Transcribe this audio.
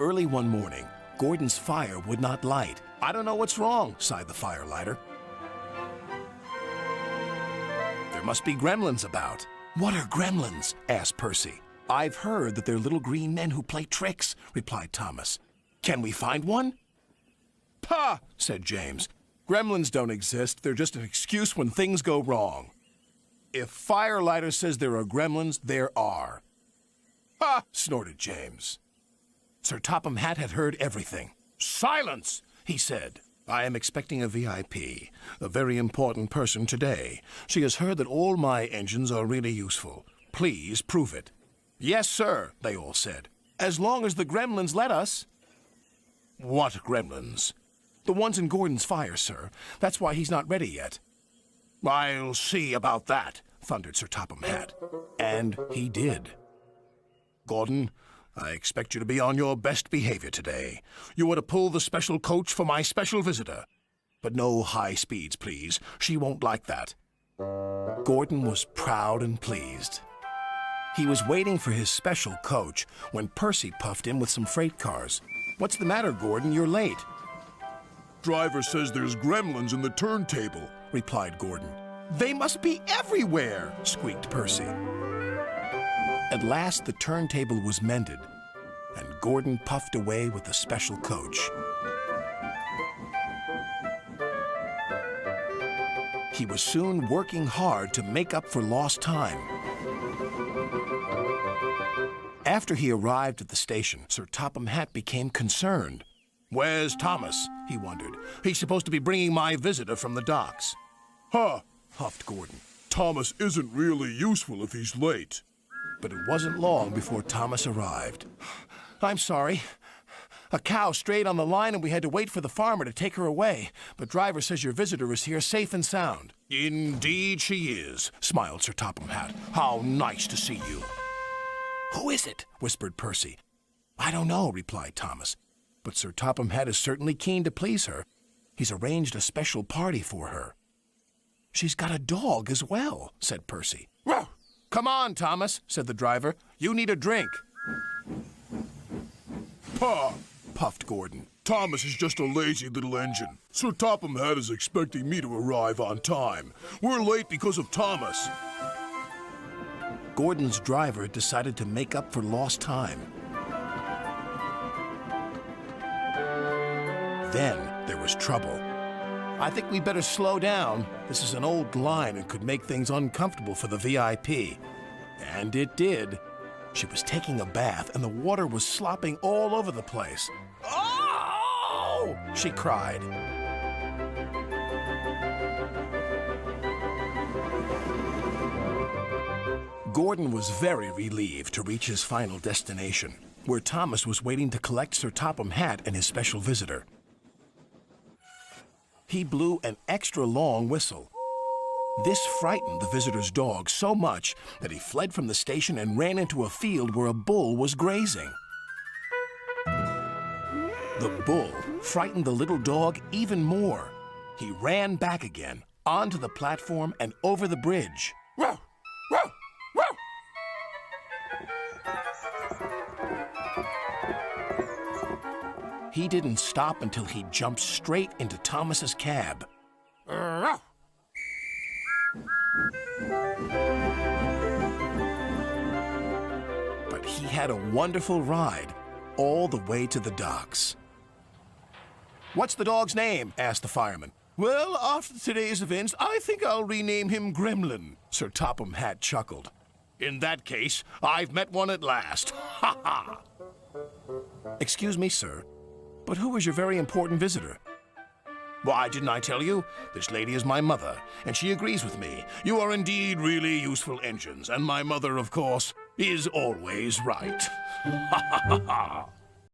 Early one morning, Gordon's fire would not light. "I don't know what's wrong," sighed the firelighter. "There must be gremlins about." "What are gremlins?" asked Percy. "I've heard that they're little green men who play tricks," replied Thomas. "Can we find one?" "Pah!" said James. "Gremlins don't exist. They're just an excuse when things go wrong. If Firelighter says there are gremlins, there are." "Ha!" snorted James. Sir Topham Hatt had heard everything. "Silence!" he said. "I am expecting a VIP, a very important person today. She has heard that all my engines are really useful. Please prove it." "Yes, sir," they all said. "As long as the gremlins let us." "What gremlins?" "The ones in Gordon's fire, sir. That's why he's not ready yet." "I'll see about that," thundered Sir Topham Hatt. And he did. "Gordon, I expect you to be on your best behavior today. You are to pull the special coach for my special visitor. But no high speeds, please. She won't like that." Gordon was proud and pleased. He was waiting for his special coach when Percy puffed in with some freight cars. "What's the matter, Gordon? You're late." "Driver says there's gremlins in the turntable," replied Gordon. "They must be everywhere," squeaked Percy. At last the turntable was mended, and Gordon puffed away with the special coach. He was soon working hard to make up for lost time. After he arrived at the station, Sir Topham Hatt became concerned. "Where's Thomas?" he wondered. "He's supposed to be bringing my visitor from the docks." "Huh," huffed Gordon. "Thomas isn't really useful if he's late." But it wasn't long before Thomas arrived. "I'm sorry. A cow strayed on the line and we had to wait for the farmer to take her away. But driver says your visitor is here safe and sound." "Indeed she is," smiled Sir Topham Hatt. "How nice to see you." "Who is it?" whispered Percy. "I don't know," replied Thomas. "But Sir Topham Hatt is certainly keen to please her. He's arranged a special party for her." "She's got a dog as well," said Percy. "Well, come on, Thomas," said the driver. "You need a drink." "Pah!" puffed Gordon. "Thomas is just a lazy little engine. Sir Topham Hatt is expecting me to arrive on time. We're late because of Thomas." Gordon's driver decided to make up for lost time. Then there was trouble. "I think we better slow down. This is an old line and could make things uncomfortable for the VIP." And it did. She was taking a bath and the water was slopping all over the place. "Oh!" she cried. Gordon was very relieved to reach his final destination, where Thomas was waiting to collect Sir Topham Hatt and his special visitor. He blew an extra long whistle. This frightened the visitor's dog so much that he fled from the station and ran into a field where a bull was grazing. The bull frightened the little dog even more. He ran back again, onto the platform and over the bridge. "Row! Row! Row!" He didn't stop until he jumped straight into Thomas's cab. "Row!" But he had a wonderful ride, all the way to the docks. "What's the dog's name?" asked the fireman. "Well, after today's events, I think I'll rename him Gremlin," Sir Topham Hatt chuckled. "In that case, I've met one at last. Ha ha!" "Excuse me, sir, but who is your very important visitor?" "Why, didn't I tell you? This lady is my mother, and she agrees with me. You are indeed really useful engines, and my mother, of course, is always right." Ha ha ha ha!